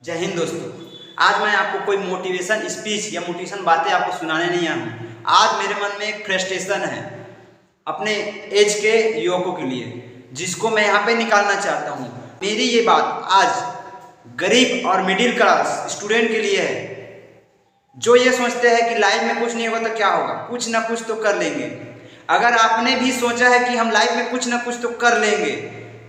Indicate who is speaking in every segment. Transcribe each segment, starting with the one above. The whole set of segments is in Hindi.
Speaker 1: जय हिंद दोस्तों। आज मैं आपको कोई मोटिवेशन स्पीच या मोटिवेशन बातें आपको सुनाने नहीं आया हूँ। आज मेरे मन में एक फ्रस्ट्रेशन है अपने एज के युवकों के लिए, जिसको मैं यहाँ पे निकालना चाहता हूँ। मेरी ये बात आज गरीब और मिडिल क्लास स्टूडेंट के लिए है, जो ये सोचते हैं कि लाइफ में कुछ नहीं होगा तो क्या होगा, कुछ ना कुछ तो कर लेंगे। अगर आपने भी सोचा है कि हम लाइफ में कुछ ना कुछ तो कर लेंगे,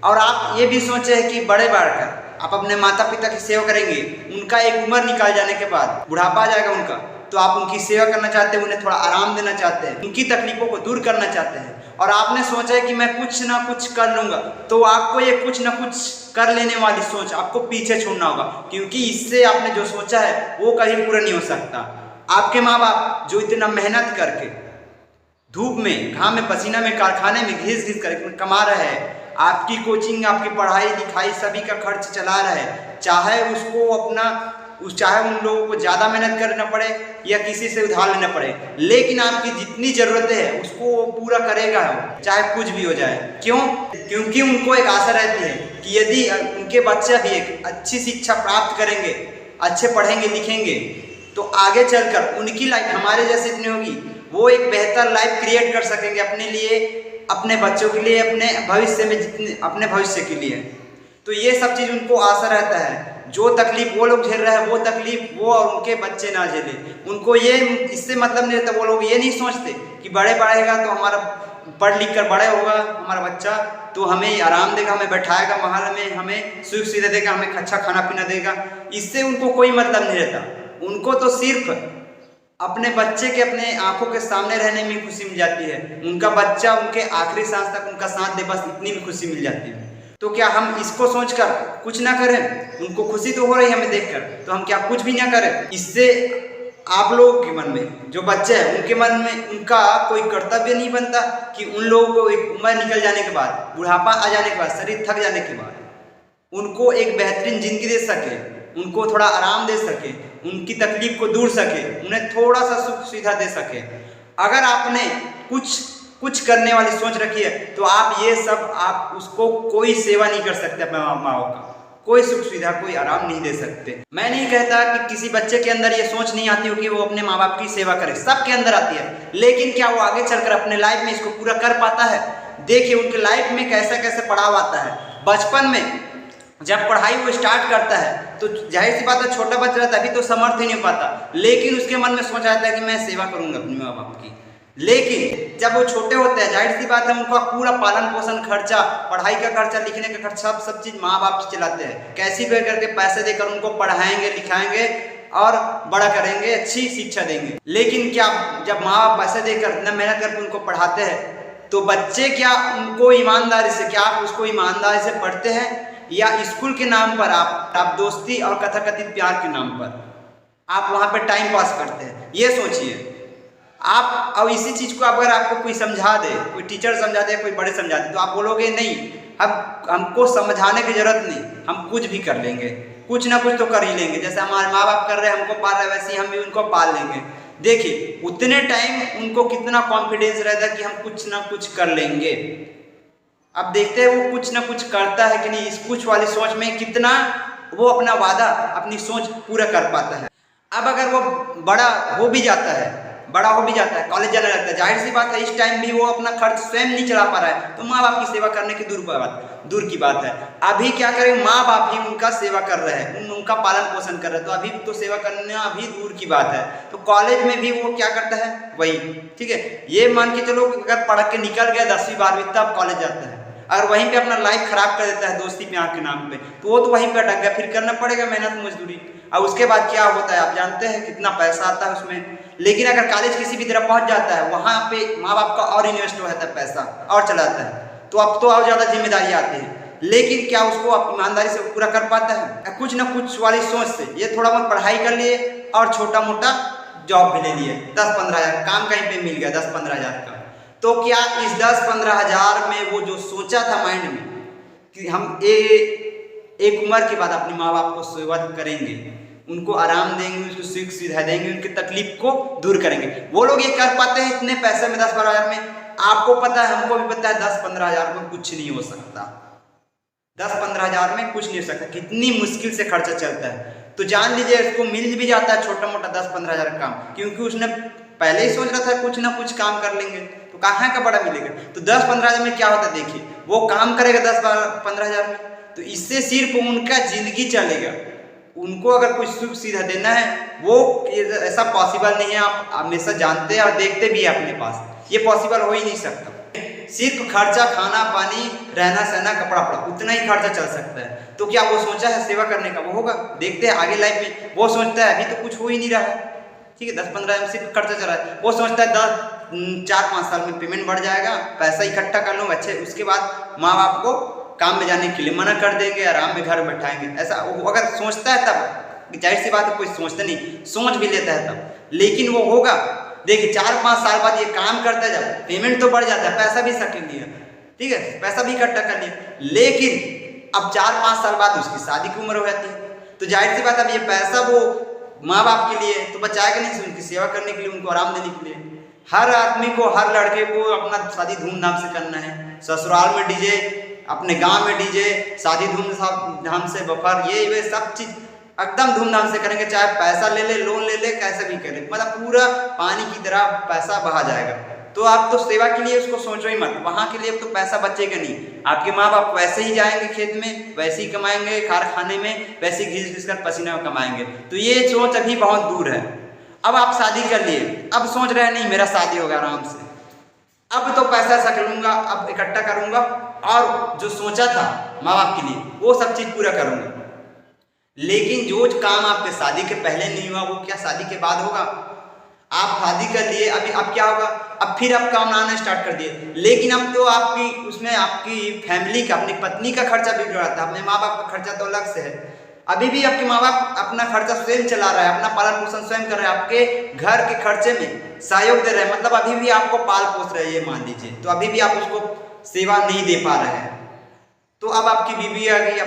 Speaker 1: और आप ये भी सोचे हैं कि बड़े बढ़कर आप अपने माता पिता की सेवा करेंगे, उनका एक उम्र निकाल जाने के बाद बुढ़ापा आ जाएगा उनका, तो आप उनकी सेवा करना चाहते हैं, उन्हें थोड़ा आराम देना चाहते हैं, उनकी तकलीफों को दूर करना चाहते हैं, और आपने सोचा है कि मैं कुछ ना कुछ कर लूंगा, तो आपको ये कुछ ना कुछ कर लेने वाली सोच आपको पीछे छोड़ना होगा, क्योंकि इससे आपने जो सोचा है वो कहीं पूरा नहीं हो सकता। आपके माँ बाप जो इतना मेहनत करके धूप में, घाम में, पसीना में, कारखाने में घिस घिस करके कमा रहे हैं, आपकी कोचिंग, आपकी पढ़ाई लिखाई सभी का खर्च चला रहा है, चाहे उन लोगों को ज़्यादा मेहनत करना पड़े या किसी से उधार लेना पड़े, लेकिन आपकी जितनी ज़रूरतें हैं उसको वो पूरा करेगा, चाहे कुछ भी हो जाए। क्यों? क्योंकि उनको एक आशा रहती है कि यदि उनके बच्चे भी एक अच्छी शिक्षा प्राप्त करेंगे, अच्छे पढ़ेंगे लिखेंगे, तो आगे चलकर उनकी लाइफ हमारे जैसे इतनी होगी, वो एक बेहतर लाइफ क्रिएट कर सकेंगे अपने लिए, अपने बच्चों के लिए, अपने भविष्य में, अपने भविष्य के लिए। तो ये सब चीज़ उनको आशा रहता है। जो तकलीफ वो लोग झेल रहे हैं वो तकलीफ वो और उनके बच्चे ना झेले। उनको ये इससे मतलब नहीं रहता। वो लोग ये नहीं सोचते कि बड़े पढ़ेगा तो हमारा, पढ़ लिख कर बड़े होगा हमारा बच्चा तो हमें आराम देगा, हमें बैठाएगा महल में, हमें सुख सुविधा देगा, हमें अच्छा खाना पीना देगा। इससे उनको कोई मतलब नहीं रहता। उनको तो सिर्फ अपने बच्चे के अपने आंखों के सामने रहने में खुशी मिल जाती है। उनका बच्चा उनके आखिरी सांस तक उनका साथ दे, बस इतनी भी खुशी मिल जाती है। तो क्या हम इसको सोचकर कुछ ना करें? उनको खुशी तो हो रही है हमें देखकर, तो हम क्या कुछ भी ना करें? इससे आप लोगों के मन में, जो बच्चे हैं उनके मन में, उनका कोई कर्तव्य नहीं बनता कि उन लोगों को एक उम्र निकल जाने के बाद, बुढ़ापा आ जाने के बाद, शरीर थक जाने के बाद उनको एक बेहतरीन जिंदगी दे सके, उनको थोड़ा आराम दे सके, उनकी तकलीफ को दूर सके, उन्हें थोड़ा सा सुख सुविधा दे सके। अगर आपने कुछ करने वाली सोच रखी है तो आप ये सब, आप उसको कोई सेवा नहीं कर सकते, अपने माँ बाप का कोई सुख सुविधा, कोई आराम नहीं दे सकते। मैं नहीं कहता कि किसी बच्चे के अंदर ये सोच नहीं आती हो कि वो अपने माँ बाप की सेवा करे, सबके अंदर आती है, लेकिन क्या वो आगे चलकर अपने लाइफ में इसको पूरा कर पाता है? देखिए उनके लाइफ में कैसे कैसे पड़ाव आता है। बचपन में जब पढ़ाई वो स्टार्ट करता है तो जाहिर सी बात है, छोटा बच्चा रहता है, अभी तो समर्थ ही नहीं पाता, लेकिन उसके मन में सोच आता है कि मैं सेवा करूंगा अपने माँ बाप की। लेकिन जब वो छोटे होते हैं, जाहिर सी बात है, उनका पूरा पालन पोषण खर्चा, पढ़ाई का खर्चा, लिखने का खर्चा, सब चीज़ माँ बाप चलाते हैं। कैसी भी करके पैसे देकर उनको पढ़ाएंगे, लिखाएंगे और बड़ा करेंगे, अच्छी शिक्षा देंगे। लेकिन क्या जब माँ बाप पैसे देकर, इतना मेहनत करके उनको पढ़ाते हैं, तो बच्चे क्या उनको ईमानदारी से, क्या आप उसको ईमानदारी से पढ़ते हैं, या स्कूल के नाम पर आप दोस्ती और कथाकथित प्यार के नाम पर आप वहाँ पे टाइम पास करते हैं? ये सोचिए आप। अब इसी चीज़ को अगर आपको कोई समझा दे, कोई टीचर समझा दे, कोई बड़े समझा दे, तो आप बोलोगे नहीं, अब हमको समझाने की जरूरत नहीं, हम कुछ भी कर लेंगे, कुछ ना कुछ तो कर ही लेंगे। जैसे हमारे माँ बाप कर रहे हैं, हमको पाल रहे हैं, वैसे ही हम भी उनको पाल लेंगे। देखिए उतने टाइम उनको कितना कॉन्फिडेंस रहता है कि हम कुछ ना कुछ कर लेंगे। अब देखते हैं वो कुछ ना कुछ करता है कि नहीं, इस कुछ वाली सोच में कितना वो अपना वादा, अपनी सोच पूरा कर पाता है। अब अगर वो बड़ा हो भी जाता है, कॉलेज जाने लगता है, जाहिर सी बात है इस टाइम भी वो अपना खर्च स्वयं नहीं चला पा रहा है, तो माँ बाप की सेवा करने की दूर की बात है। अभी क्या करें, माँ बाप ही उनका सेवा कर रहे हैं, उनका पालन पोषण कर रहे हैं, तो अभी तो सेवा करना अभी दूर की बात है। तो कॉलेज में भी वो क्या करता है, वही ठीक है, ये मान के चलो अगर पढ़ के निकल गया 10वीं 12वीं तब कॉलेज जाता है, अगर वहीं पे अपना लाइफ खराब कर देता है दोस्ती प्यार के नाम पे, तो वो तो वहीं पे अटक गया, फिर करना पड़ेगा मेहनत मजदूरी। और उसके बाद क्या होता है आप जानते हैं, कितना पैसा आता है उसमें। लेकिन अगर कॉलेज किसी भी तरह पहुंच जाता है, वहां पे माँ बाप का और इन्वेस्ट हो जाता है, पैसा और चला जाता है, तो अब तो और ज्यादा जिम्मेदारी आती है। लेकिन क्या उसको आप ईमानदारी से पूरा कर पाता है? कुछ ना कुछ वाली सोच से ये थोड़ा बहुत पढ़ाई कर लिए और छोटा मोटा जॉब भी ले लिए, 10-15 हज़ार काम कहीं पे मिल गया, 10-15 हज़ार का, तो क्या इस 10-15 हज़ार में वो जो सोचा था माइंड में कि हम एक उम्र के बाद अपने माँ बाप को सेवा करेंगे, उनको आराम देंगे, उनको सुख सुविधा देंगे, उनकी तकलीफ को दूर करेंगे, वो लोग ये कर पाते हैं इतने पैसे में, 10-12 हज़ार में? आपको पता है, हमको भी पता है, 10-15 हज़ार में कुछ नहीं हो सकता। 10-15 हज़ार में कुछ नहीं हो सकता, कितनी मुश्किल से खर्चा चलता है। तो जान लीजिए उसको मिल भी जाता है छोटा मोटा 10-15 हज़ार का काम, क्योंकि उसने पहले ही सोच रहा था कुछ ना कुछ काम कर लेंगे, तो कहाँ का बड़ा मिलेगा। तो 10-15 हज़ार में क्या होता है, देखिए वो काम करेगा 10-15 हज़ार में, तो इससे सिर्फ उनका जिंदगी चलेगा। उनको अगर कुछ सुख सुविधा देना है वो ऐसा पॉसिबल नहीं है, आप हमेशा जानते हैं और देखते भी है अपने पास, ये पॉसिबल हो ही नहीं सकता। सिर्फ खर्चा खाना पानी रहना सहना कपड़ा पड़ा उतना ही खर्चा चल सकता है। तो क्या वो सोचा है सेवा करने का, वो होगा, देखते हैं आगे लाइफ में। वो सोचता है अभी तो कुछ हो ही नहीं रहा है, ठीक है, 10-15 में सिर्फ खर्चा चल रहा है। वो सोचता है 4-5 साल में पेमेंट बढ़ जाएगा, पैसा इकट्ठा कर लूँगा अच्छे, उसके बाद माँ बाप को काम में जाने के लिए मना कर देंगे, आराम में घर बैठाएंगे। ऐसा वो अगर सोचता है तब, जाहिर सी बात है कोई सोचता नहीं, सोच भी लेता है तब, लेकिन वो होगा। देखिए 4-5 साल बाद ये काम करता जाए, पेमेंट तो बढ़ जाता है, पैसा भी सेटल लिया, ठीक है, पैसा भी इकट्ठा कर लिया, लेकिन अब 4-5 साल बाद उसकी शादी की उम्र हो जाती है। तो जाहिर सी बात अब ये पैसा वो माँ बाप के लिए तो बचाएगा नहीं, उनकी सेवा करने के लिए, उनको आराम देने के लिए। हर आदमी को, हर लड़के को अपना शादी धूमधाम से करना है, ससुराल में डीजे, अपने गांव में डीजे, शादी धूमधाम से बफर, ये वे सब चीज एकदम धूमधाम से करेंगे, चाहे पैसा ले ले, लोन ले ले, कैसे भी करे, मतलब पूरा पानी की तरह पैसा बहा जाएगा। तो आप तो सेवा के लिए उसको सोचो ही मत, वहां के लिए तो पैसा बचेगा नहीं। आपके माँ बाप वैसे ही जाएंगे खेत में, वैसे ही कमाएंगे, कारखाने में वैसे ही घिस घिस कर पसीना कमाएंगे। तो ये सोच अभी बहुत दूर है। अब आप शादी कर लिए, अब सोच रहे हैं नहीं मेरा शादी होगा आराम से, अब तो पैसा सकलूंगा, अब इकट्ठा करूंगा और जो सोचा था माँ बाप के लिए वो सब चीज पूरा करूंगा। लेकिन जो काम आपके शादी के पहले नहीं हुआ वो क्या शादी के बाद होगा। आप शादी कर लिए, अभी अब क्या होगा, अब फिर आप काम आना स्टार्ट कर दिए, लेकिन अब तो आपकी उसमें आपकी फैमिली का, अपनी पत्नी का खर्चा भी जुड़ा था, अपने माँ बाप का खर्चा तो अलग से है। अभी भी आपके माँ बाप अपना खर्चा स्वयं चला रहा है, अपना पालन पोषण स्वयं कर रहे हैं, आपके घर के खर्चे में सहयोग दे रहे हैं, मतलब अभी भी आपको पाल पोस रहे हैं, ये मान लीजिए। तो अभी भी आप उसको सेवा नहीं दे पा रहे हैं। तो अब आपकी बीवी आ गई,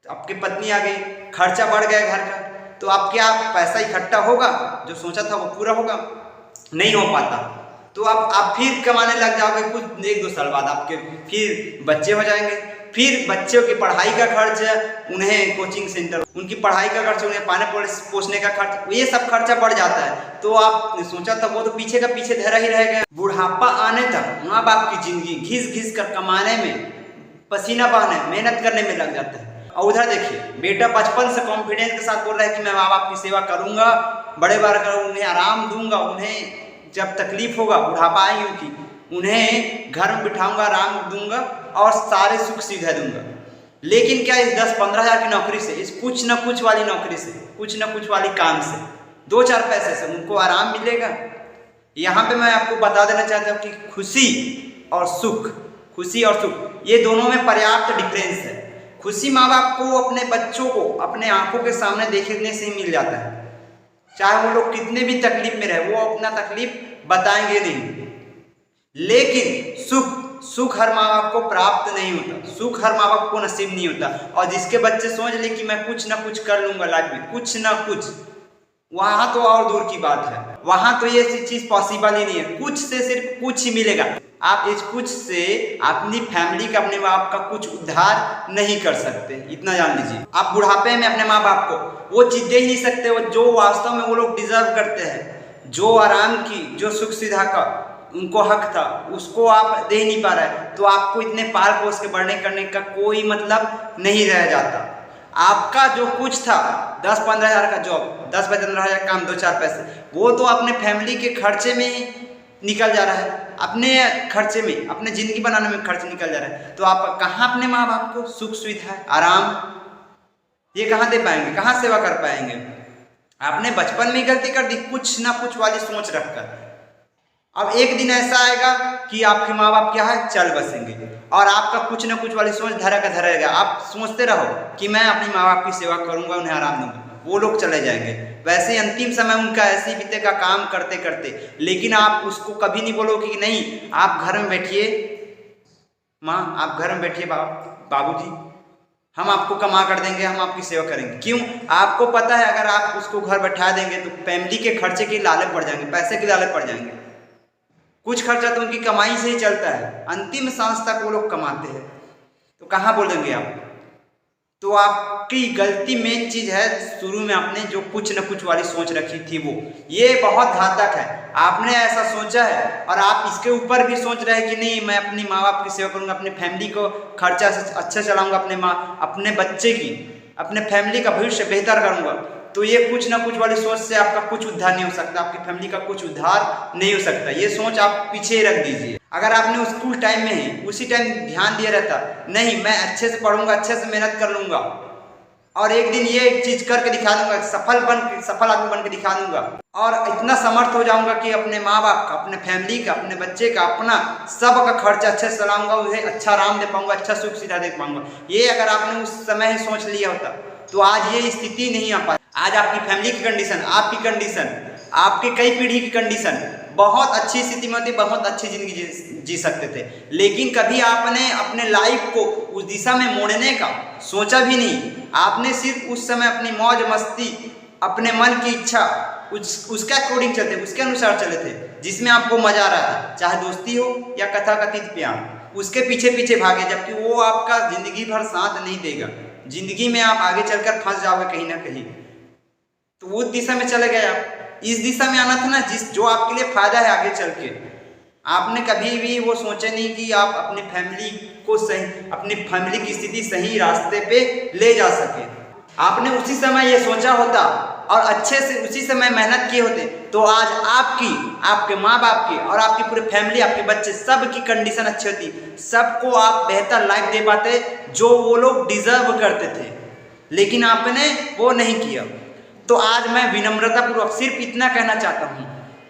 Speaker 1: आपकी पत्नी आ गई, खर्चा बढ़ गया घर का, तो आप क्या पैसा इकट्ठा होगा, जो सोचा था वो पूरा होगा, नहीं हो पाता। तो आप फिर कमाने लग जाओगे, कुछ 1-2 साल बाद आपके फिर बच्चे हो जाएंगे, फिर बच्चों की पढ़ाई का खर्च, उन्हें कोचिंग सेंटर, उनकी पढ़ाई का खर्च, उन्हें पाने पोसने का खर्च, ये सब खर्चा बढ़ जाता है। तो आप सोचा था वो तो पीछे का पीछे धरा ही रह गया। बुढ़ापा आने तक माँ बाप की जिंदगी घिस घिस कर कमाने में, पसीना बहाने, मेहनत करने में लग जाता है। और उधर देखिए बेटा बचपन से कॉन्फिडेंस के साथ बोल रहा है कि मैं माँ बाप की सेवा करूंगा, बड़े बार करूँ, उन्हें आराम दूंगा, उन्हें जब तकलीफ होगा, बुढ़ापा आई होगी, उन्हें घर में बिठाऊंगा, आराम दूंगा और सारे सुख सुविधा दूंगा। लेकिन क्या इस 10-15 हज़ार की नौकरी से, इस कुछ न कुछ वाली नौकरी से, कुछ न कुछ वाली काम से, 2-4 पैसे से उनको आराम मिलेगा। यहाँ पे मैं आपको बता देना चाहता हूँ कि खुशी और सुख, खुशी और सुख ये दोनों में पर्याप्त डिफरेंस है। खुशी माँ बाप को अपने बच्चों को अपने आंखों के सामने देखने से ही मिल जाता है, चाहे वो लोग कितने भी तकलीफ में रहे, वो अपना तकलीफ बताएंगे नहीं। लेकिन सुख हर माँ बाप को प्राप्त नहीं होता, सुख हर माँ बाप को नसीब नहीं होता। और जिसके बच्चे सोच ले कि मैं कुछ ना कुछ कर लूंगा लाइफ में, कुछ ना कुछ, वहां तो और दूर की बात है, वहां तो ये चीज पॉसिबल ही नहीं है। कुछ से सिर्फ कुछ ही मिलेगा। आप इस कुछ से अपनी फैमिली का, अपने माँ बाप का कुछ उद्धार नहीं कर सकते, इतना जान लीजिए। आप बुढ़ापे में अपने माँ बाप को वो चीज दे ही नहीं सकते वो जो वास्तव में वो लोग डिजर्व करते हैं, जो आराम की, जो सुख सुविधा का उनको हक था, उसको आप दे नहीं पा रहे, तो आपको इतने पाल पोस के बढ़ने करने का कोई मतलब नहीं रह जाता। आपका जो कुछ था 10-15 हज़ार का जॉब, 10-15 हज़ार काम, 2-4 पैसे, वो तो अपने फैमिली के खर्चे में ही निकल जा रहा है, अपने खर्चे में, अपने जिंदगी बनाने में खर्च निकल जा रहा है। तो आप कहाँ अपने माँ बाप को सुख सुविधा, आराम, ये कहाँ दे पाएंगे, कहाँ सेवा कर पाएंगे। आपने बचपन में गलती कर दी कुछ ना कुछ वाली सोच रखकर। अब एक दिन ऐसा आएगा कि आपके माँ बाप क्या है, चल बसेंगे, और आपका कुछ ना कुछ वाली सोच धरा का धरा रहेगा। आप सोचते रहो कि मैं अपनी माँ बाप की सेवा करूंगा, उन्हें आराम दूंगा, वो लोग चले जाएंगे। वैसे अंतिम समय उनका ऐसे ही बीतेगा काम करते करते, लेकिन आप उसको कभी नहीं बोलोगे कि नहीं आप घर में बैठिए माँ, आप घर में बैठिए बाबूजी, हम आपको कमा कर देंगे, हम आपकी सेवा करेंगे। क्यों? आपको पता है अगर आप उसको घर बैठा देंगे तो फैमिली के खर्चे के लाले पड़ जाएंगे, पैसे के लाले पड़ जाएंगे। कुछ खर्चा तो उनकी कमाई से ही चलता है, अंतिम सांस तक वो लोग कमाते हैं। तो कहाँ बोलेंगे आप? तो आपकी गलती मेन चीज है, शुरू में आपने जो कुछ न कुछ वाली सोच रखी थी वो, ये बहुत घातक है। आपने ऐसा सोचा है और आप इसके ऊपर भी सोच रहे हैं कि नहीं मैं अपनी माँ बाप की सेवा करूंगा, अपनी फैमिली को खर्चा अच्छा चलाऊंगा, अपने बच्चे की, अपने फैमिली का भविष्य बेहतर करूंगा। तो ये कुछ ना कुछ वाली सोच से आपका कुछ उद्धार नहीं हो सकता, आपकी फैमिली का कुछ उद्धार नहीं हो सकता। ये सोच आप पीछे रख दीजिए। अगर आपने स्कूल टाइम में ही उसी टाइम ध्यान दिया रहता, नहीं मैं अच्छे से पढ़ूंगा, अच्छे से मेहनत कर लूंगा और एक दिन ये चीज करके दिखा दूंगा, सफल आदमी बन के दिखा दूंगा और इतना समर्थ हो जाऊंगा कि अपने माँ बाप का, अपने फैमिली का, अपने बच्चे का, अपना सब का खर्चा अच्छे से चलाऊंगा, उन्हें अच्छा आराम दे पाऊंगा, अच्छा सुख सुविधा दे पाऊंगा। ये अगर आपने उस समय ही सोच लिया होता तो आज ये स्थिति नहीं आ पाती। आज आपकी फैमिली की कंडीशन, आपकी कंडीशन, आपके कई पीढ़ी की कंडीशन बहुत अच्छी स्थिति में होती, बहुत अच्छी जिंदगी जी सकते थे, लेकिन कभी आपने अपने लाइफ को उस दिशा में मोड़ने का सोचा भी नहीं। आपने सिर्फ उस समय अपनी मौज मस्ती, अपने मन की इच्छा उसके अकॉर्डिंग चलते, उसके अनुसार चले थे, जिसमें आपको मजा आ रहा था, चाहे दोस्ती हो या कथाकथित प्यार, उसके पीछे पीछे भागे, जबकि वो आपका जिंदगी भर साथ नहीं देगा। जिंदगी में आप आगे चलकर फंस जाओगे कहीं ना कहीं, तो वो दिशा में चले गए आप। इस दिशा में आना था ना जो आपके लिए फायदा है आगे चल के। आपने कभी भी वो सोचा नहीं कि आप अपनी फैमिली को सही, अपनी फैमिली की स्थिति सही रास्ते पे ले जा सके। आपने उसी समय ये सोचा होता और अच्छे से उसी समय मेहनत किए होते तो आज आपकी, आपके माँ बाप की और आपकी पूरी फैमिली, आपके बच्चे, सब की कंडीशन अच्छी होती, सबको आप बेहतर लाइफ दे पाते जो वो लोग डिजर्व करते थे, लेकिन आपने वो नहीं किया। तो आज मैं विनम्रता पूर्वक सिर्फ इतना कहना चाहता हूँ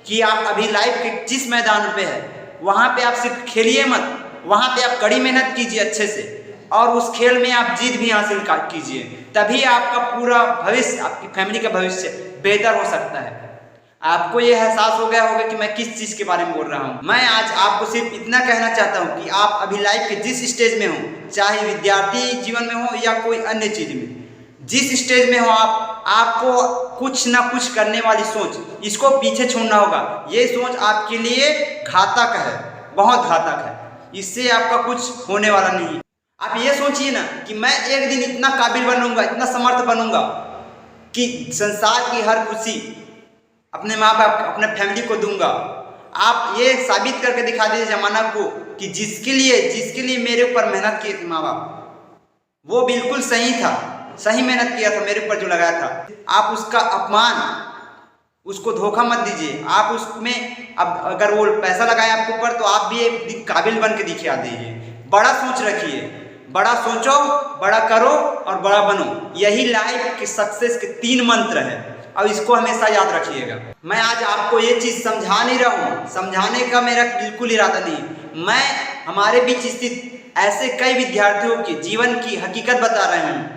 Speaker 1: कि आप अभी लाइफ के जिस मैदान पे है वहाँ पे आप सिर्फ खेलिए मत, वहाँ पे आप कड़ी मेहनत कीजिए अच्छे से और उस खेल में आप जीत भी हासिल कीजिए, तभी आपका पूरा भविष्य, आपकी फैमिली का भविष्य बेहतर हो सकता है। आपको ये एहसास हो गया होगा कि मैं किस चीज़ के बारे में बोल रहा हूँ। मैं आज आपको सिर्फ इतना कहना चाहता हूँ कि आप अभी लाइफ के जिस स्टेज में हो, चाहे विद्यार्थी जीवन में हो या कोई अन्य चीज में, जिस स्टेज में हो आपको कुछ ना कुछ करने वाली सोच, इसको पीछे छोड़ना होगा। ये सोच आपके लिए घातक है, बहुत घातक है, इससे आपका कुछ होने वाला नहीं। आप ये सोचिए ना कि मैं एक दिन इतना काबिल बनूंगा, इतना समर्थ बनूंगा कि संसार की हर खुशी अपने माँ बाप, अपने फैमिली को दूंगा। आप ये साबित करके दिखा दीजिए जमाना को कि जिसके लिए मेरे ऊपर मेहनत की थी माँ बाप, वो बिल्कुल सही था, सही मेहनत किया था मेरे ऊपर जो लगाया था। आप उसका अपमान, उसको धोखा मत दीजिए। आप उसमें अब अगर वो पैसा लगाए आपके ऊपर तो आप भी एक दिन काबिल बन के दिखा दीजिए। बड़ा सोच रखिए, बड़ा सोचो, बड़ा करो और बड़ा बनो। यही लाइफ के सक्सेस के 3 मंत्र है और इसको हमेशा याद रखिएगा। मैं आज आपको ये चीज समझा नहीं रहा हूँ, समझाने का मेरा बिल्कुल इरादा नहीं। मैं हमारे बीच स्थित ऐसे कई विद्यार्थियों की जीवन की हकीकत बता रहे हैं,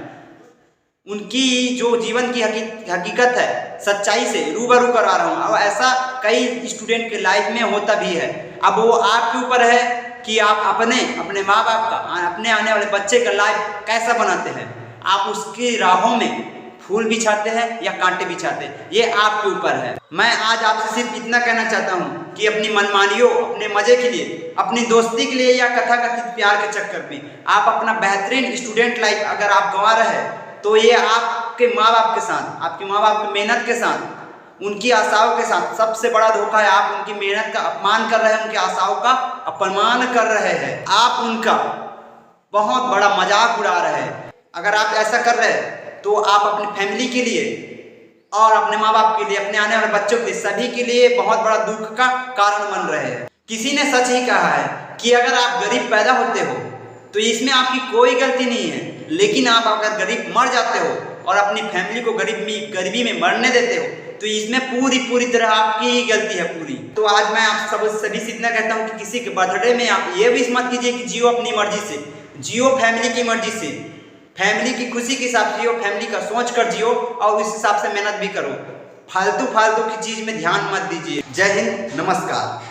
Speaker 1: उनकी जो जीवन की हकीकत है सच्चाई से रूबरू करा रहा हूँ। और ऐसा कई स्टूडेंट के लाइफ में होता भी है। अब वो आपके ऊपर है कि आप अपने माँ बाप का, अपने आने वाले बच्चे का लाइफ कैसा बनाते हैं। आप उसकी राहों में फूल बिछाते हैं या कांटे बिछाते हैं, ये आपके ऊपर है। मैं आज आपसे सिर्फ इतना कहना चाहता हूँ कि अपनी मनमानियों, अपने मजे के लिए, अपनी दोस्ती के लिए या कथाकथित प्यार के चक्कर में आप अपना बेहतरीन स्टूडेंट लाइफ अगर आप गंवा रहे हैं तो ये आपके माँ बाप के साथ, आपके माँ बाप की मेहनत के साथ, उनकी आशाओं के साथ सबसे बड़ा धोखा है। आप उनकी मेहनत का अपमान कर रहे हैं, उनकी आशाओं का अपमान कर रहे हैं, आप उनका बहुत बड़ा मजाक उड़ा रहे हैं। अगर आप ऐसा कर रहे हैं तो आप अपनी फैमिली के लिए और अपने माँ बाप के लिए, अपने आने वाले बच्चों के लिए, सभी के लिए बहुत बड़ा दुख का कारण बन रहे हैं। किसी ने सच ही कहा है कि अगर आप गरीब पैदा होते हो तो इसमें आपकी कोई गलती नहीं है, लेकिन आप अगर गरीब मर जाते हो और अपनी फैमिली को गरीबी में मरने देते हो तो इसमें पूरी तरह आपकी ही गलती है पूरी। तो आज मैं आप सभी से इतना कहता हूँ कि किसी के बर्थडे में आप ये विश मत कीजिए कि जियो अपनी मर्जी से, जियो फैमिली की मर्जी से, फैमिली की खुशी के हिसाब से जियो, फैमिली का सोच कर जियो और उस हिसाब से मेहनत भी करो। फालतू की चीज में ध्यान मत दीजिए। जय हिंद, नमस्कार।